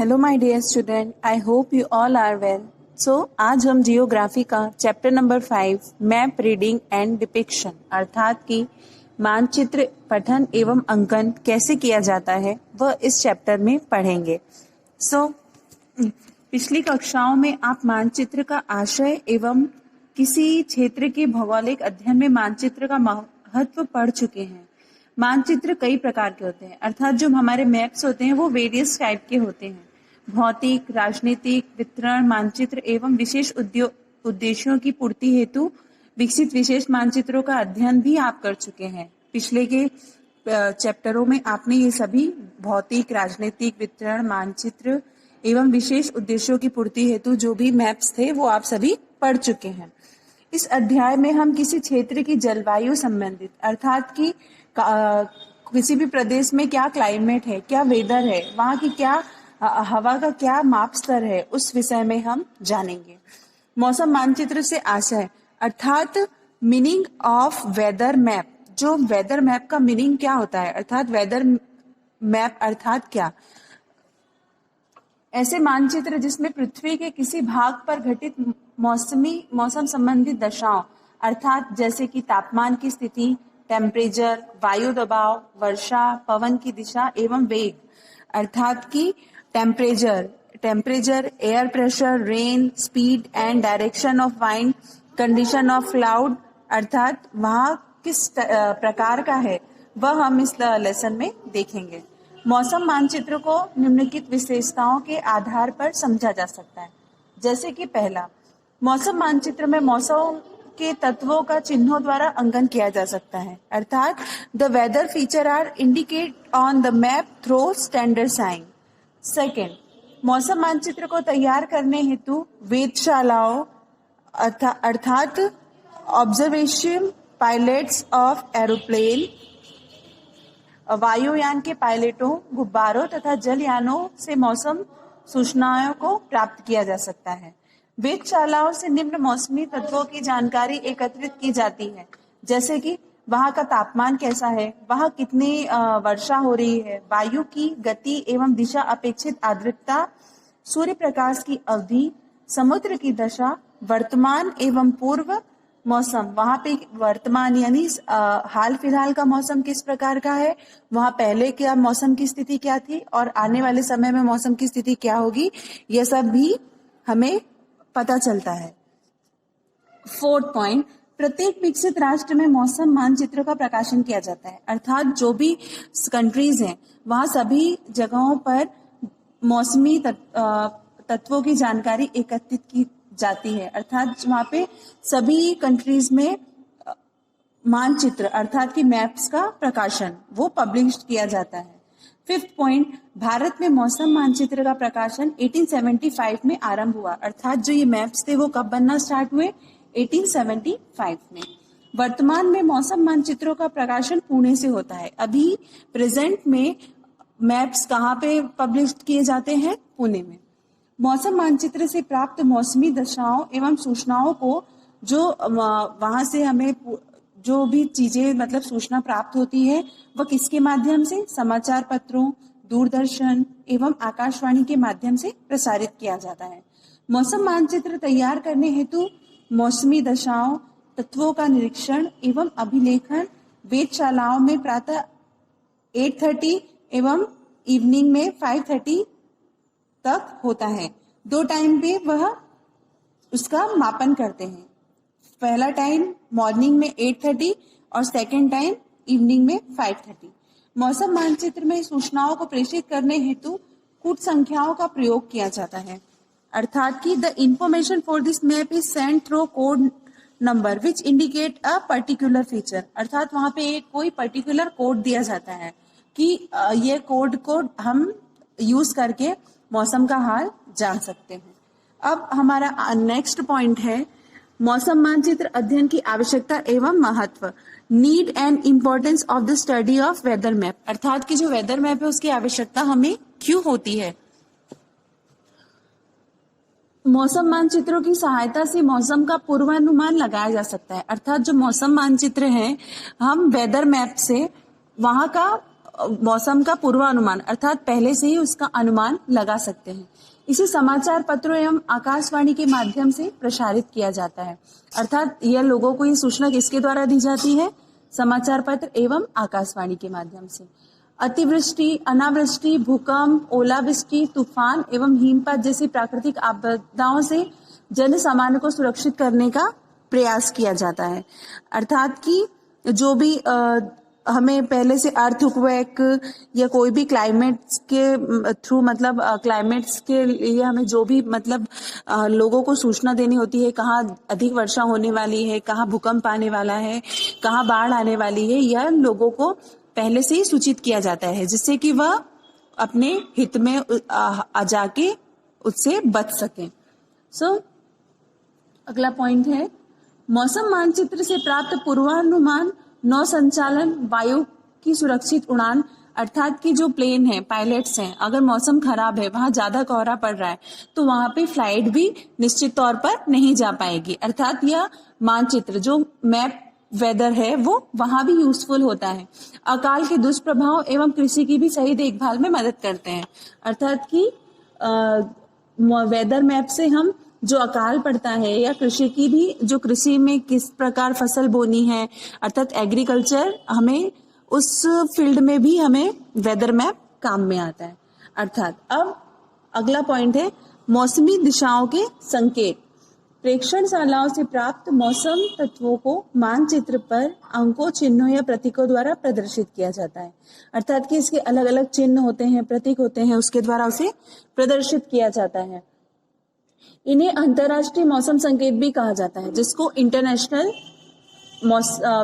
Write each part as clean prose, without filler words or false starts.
Hello my dear student, I hope you all are well. So आज हम geography का chapter number 5 map reading and depiction अर्थात कि मानचित्र पठन एवं अंकन कैसे किया जाता है वह इस चैप्टर में पढ़ेंगे। पिछली कक्षाओं में आप मानचित्र का आशय एवं किसी क्षेत्र के भौगोलिक अध्ययन में मानचित्र का महत्व पढ़ चुके हैं। मानचित्र कई प्रकार के होते हैं, अर्थात जो हमारे मैप्स होते हैं वो वेरियस टाइप के होते हैं। भौतिक, राजनीतिक, वितरण मानचित्र एवं विशेष उद्देश्यों की पूर्ति हेतु विकसित विशेष मानचित्रों का अध्ययन भी आप कर चुके हैं। पिछले के चैप्टरों में आपने ये सभी भौतिक, राजनीतिक, वितरण मानचित्र एवं विशेष उद्देश्यों की पूर्ति हेतु जो भी मैप्स थे वो आप सभी पढ़ चुके हैं। इस अध्याय में हम किसी क्षेत्र की जलवायु संबंधित अर्थात कि किसी भी प्रदेश में क्या क्लाइमेट है, क्या वेदर है, वहाँ की क्या हवा का क्या माप स्तर है, उस विषय में हम जानेंगे। मौसम मानचित्र से आशय अर्थात मीनिंग ऑफ वेदर मैप। जो वेदर मैप का मीनिंग क्या होता है, अर्थात वेदर मैप अर्थात क्या? ऐसे मानचित्र जिसमें पृथ्वी के किसी भाग पर घटित मौसम संबंधित दशाओं अर्थात जैसे कि तापमान की स्थिति, टेम्परेचर, वायु दबाव, वर्षा, पवन की दिशा एवं वेग अर्थात कि temperature, air pressure, rain, speed and direction of wind, condition of cloud अर्थात वहाँ किस प्रकार का है वह हम इस लेसन में देखेंगे। मौसम मानचित्र को निम्नलिखित विशेषताओं के आधार पर समझा जा सकता है। जैसे कि पहला, मौसम मानचित्र में मौसम के तत्वों का चिन्हों द्वारा अंकन किया जा सकता है, अर्थात the weather feature are indicate on the map through standard sign. Second, मौसम मानचित्र को तैयार करने हेतु वेधशालाओं अर्थात ऑब्जर्वेशन पायलट्स ऑफ एरोप्लेन, वायुयान के पायलटों, गुब्बारों तथा जलयानों से मौसम सूचनाओं को प्राप्त किया जा सकता है। वेधशालाओं से निम्न मौसमी तत्वों की जानकारी एकत्रित की जाती है, जैसे कि वहाँ का तापमान कैसा है, वहाँ कितनी वर्षा हो रही है, वायु की गति एवं दिशा, अपेक्षित आर्द्रता, सूर्य प्रकाश की अवधि, समुद्र की दशा, वर्तमान एवं पूर्व मौसम, वहाँ पे वर्तमान यानी हाल फिलहाल का मौसम किस प्रकार का है, वहाँ पहले क्या मौसम की स्थिति क्या थी और आने वाले समय में मौसम की स्थिति क्या होगी, यह सब भी हमें पता चलता है। फोर्थ पॉइंट, प्रत्येक विकसित राष्ट्र में मौसम मानचित्र का प्रकाशन किया जाता है, अर्थात जो भी कंट्रीज हैं वहाँ सभी जगहों पर मौसमी तत्वों की जानकारी एकत्रित की जाती है, अर्थात वहाँ पे सभी कंट्रीज में मानचित्र अर्थात कि मैप्स का प्रकाशन वो पब्लिश किया जाता है। फिफ्थ पॉइंट, भारत में मौसम मानचित्र का प्रकाशन 1875 में आरंभ हुआ, अर्थात जो ये मैप्स थे वो कब बनना स्टार्ट हुए? 1875 में। वर्तमान में मौसम मानचित्रों का प्रकाशन पुणे से होता है। अभी प्रेजेंट में मैप्स कहाँ पे पब्लिश किए जाते हैं? पुणे में। मौसम मानचित्र से प्राप्त मौसमी दशाओं एवं सूचनाओं को जो वहां से हमें जो भी चीजें मतलब सूचना प्राप्त होती है वह किसके माध्यम से? समाचार पत्रों, दूरदर्शन एवं आकाशवाणी के माध्यम से प्रसारित किया जाता है। मौसम मानचित्र तैयार करने हेतु मौसमी दशाओं तत्वों का निरीक्षण एवं अभिलेखन वेधशालाओं में प्रातः 8:30 एवं इवनिंग में 5:30 तक होता है। 2 टाइम पे वह उसका मापन करते हैं। पहला टाइम मॉर्निंग में 8:30 और सेकेंड टाइम इवनिंग में 5:30। मौसम मानचित्र में सूचनाओं को प्रेषित करने हेतु कूट संख्याओं का प्रयोग किया जाता है, अर्थात कि the information for this map is send through code number which indicate a particular feature, अर्थात वहां पे एक कोई पर्टिकुलर कोड दिया जाता है कि ये कोड को हम यूज करके मौसम का हाल जान सकते हैं। अब हमारा नेक्स्ट पॉइंट है मौसम मानचित्र अध्ययन की आवश्यकता एवं महत्व, need and importance of the study of weather map, अर्थात कि जो वेदर मैप है उसकी आवश्यकता हमें क्यों होती है। मौसम मानचित्रों की सहायता से मौसम का पूर्वानुमान लगाया जा सकता है, अर्थात जो मौसम मानचित्र है हम वेदर मैप से वहां का मौसम का पूर्वानुमान अर्थात पहले से ही उसका अनुमान लगा सकते हैं। इसे समाचार पत्रों एवं आकाशवाणी के माध्यम से प्रसारित किया जाता है। अर्थात यह लोगों को ये सूचना किसके द्वारा दी जाती है? समाचार पत्र एवं आकाशवाणी के माध्यम से। अतिवृष्टि, अनावृष्टि, भूकंप, ओलावृष्टि, तूफान एवं हिमपात जैसी प्राकृतिक आपदाओं से जन सामान्य को सुरक्षित करने का प्रयास किया जाता है। अर्थात कि जो भी हमें पहले से अर्थक्वेक या कोई भी क्लाइमेट्स के थ्रू मतलब क्लाइमेट्स के लिए हमें जो भी मतलब लोगों को सूचना देनी होती है, कहाँ अधिक वर्षा होने वाली है, कहाँ भूकंप आने वाला है, कहाँ बाढ़ आने वाली है, यह लोगों को पहले से ही सूचित किया जाता है, जिससे कि वह अपने हित में आ जाके उससे बच सकें। अगला पॉइंट है मौसम मानचित्र से प्राप्त पूर्वानुमान नौ संचालन, वायु की सुरक्षित उड़ान, अर्थात कि जो प्लेन है, पायलट्स हैं, अगर मौसम खराब है, वहां ज्यादा कोहरा पड़ रहा है, तो वहां पे फ्लाइट भी निश्चित तौर पर नहीं जा पाएगी। अर्थात यह मानचित्र जो मैप वेदर है वो वहां भी यूजफुल होता है। अकाल के दुष्प्रभाव एवं कृषि की भी सही देखभाल में मदद करते हैं। अर्थात कि वेदर मैप से हम जो अकाल पड़ता है या कृषि की भी, जो कृषि में किस प्रकार फसल बोनी है, अर्थात एग्रीकल्चर, हमें उस फील्ड में भी हमें वेदर मैप काम में आता है। अर्थात अब अगला पॉइंट है मौसमी दिशाओं के संकेत। प्रेक्षणशालाओं से प्राप्त मौसम तत्वों को मानचित्र पर अंकों, चिन्हों या प्रतीकों द्वारा प्रदर्शित किया जाता है। अर्थात कि इसके अलग अलग चिन्ह होते हैं, प्रतीक होते हैं, उसके द्वारा उसे प्रदर्शित किया जाता है। इन्हें अंतरराष्ट्रीय मौसम संकेत भी कहा जाता है, जिसको इंटरनेशनल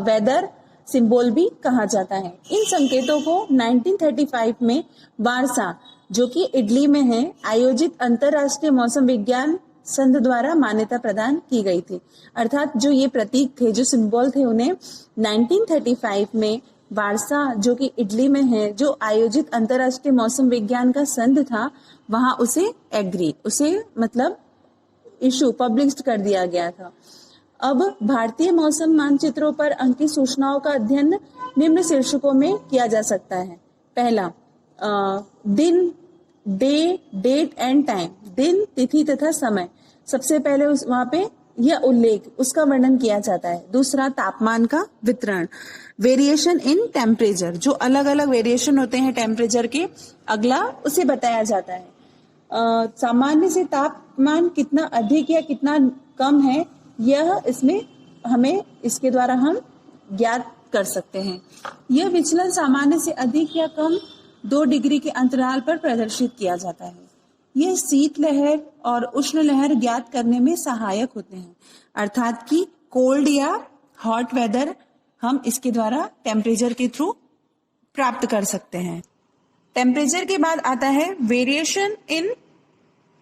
वेदर सिंबल भी कहा जाता है। इन संकेतों को 1935 में वारसा, जो कि इटली में है, आयोजित अंतरराष्ट्रीय मौसम विज्ञान संघ द्वारा मान्यता प्रदान की गई थी। अर्थात जो ये प्रतीक थे, जो सिंबल थे, उन्हें 1935 में वारसा, जो कि इटली में है, जो आयोजित अंतरराष्ट्रीय मौसम विज्ञान का संघ था, वहां उसे मतलब इशू पब्लिश कर दिया गया था। अब भारतीय मौसम मानचित्रों पर अंकित सूचनाओं का अध्ययन निम्न शीर्षकों में किया जा सकता है। पहला, दिन, डे, डेट एंड टाइम, दिन, तिथि तथा समय। सबसे पहले वहां पे यह उल्लेख, उसका वर्णन किया जाता है। दूसरा, तापमान का वितरण, वेरिएशन इन टेम्परेचर, जो अलग अलग वेरिएशन होते हैं टेम्परेचर के, अगला उसे बताया जाता है। सामान्य से तापमान कितना अधिक या कितना कम है, यह इसमें हमें इसके द्वारा हम ज्ञात कर सकते हैं। यह विचलन सामान्य से अधिक या कम 2 डिग्री के अंतराल पर प्रदर्शित किया जाता है। यह शीत लहर और उष्ण लहर ज्ञात करने में सहायक होते हैं। अर्थात कि कोल्ड या हॉट वेदर हम इसके द्वारा टेम्परेचर के थ्रू प्राप्त कर सकते हैं। टेम्परेचर के बाद आता है वेरिएशन इन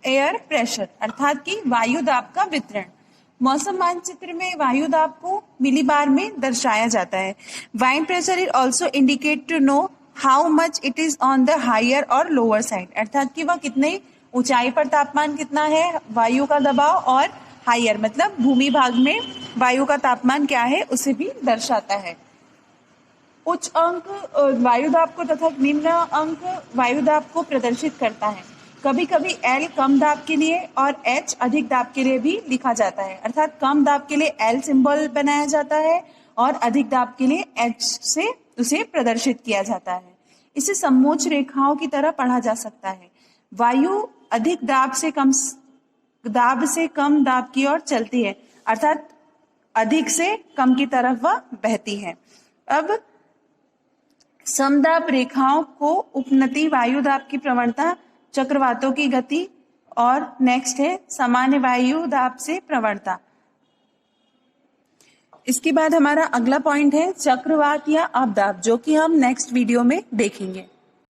एयर प्रेशर, अर्थात कि वायु दाब का वितरण। मौसम मानचित्र में वायु दाब को मिलीबार में दर्शाया जाता है। Wind pressure is also indicate to know how much it is on the higher और लोअर साइड, अर्थात कि वह कितने ऊंचाई पर तापमान कितना है, वायु का दबाव, और हायर मतलब भूमि भाग में वायु का तापमान क्या है, उसे भी दर्शाता है। उच्च अंक वायु दाब को तथा निम्न अंक वायु दाब को प्रदर्शित करता है। कभी कभी L कम दाब के लिए और H अधिक दाब के लिए भी लिखा जाता है। अर्थात कम दाब के लिए L सिंबल बनाया जाता है और अधिक दाब के लिए H से उसे प्रदर्शित किया जाता है। इसे समोच्च रेखाओं की तरह पढ़ा जा सकता है। वायु अधिक दाब से कम दाब की ओर चलती है, अर्थात अधिक से कम की तरफ वह बहती है। अब समदाब रेखाओं को उपनति वायु दाब की प्रवणता, चक्रवातों की गति, और नेक्स्ट है सामान्य वायु दाब से प्रवणता। इसके बाद हमारा अगला पॉइंट है चक्रवात या अपदाब, जो कि हम नेक्स्ट वीडियो में देखेंगे।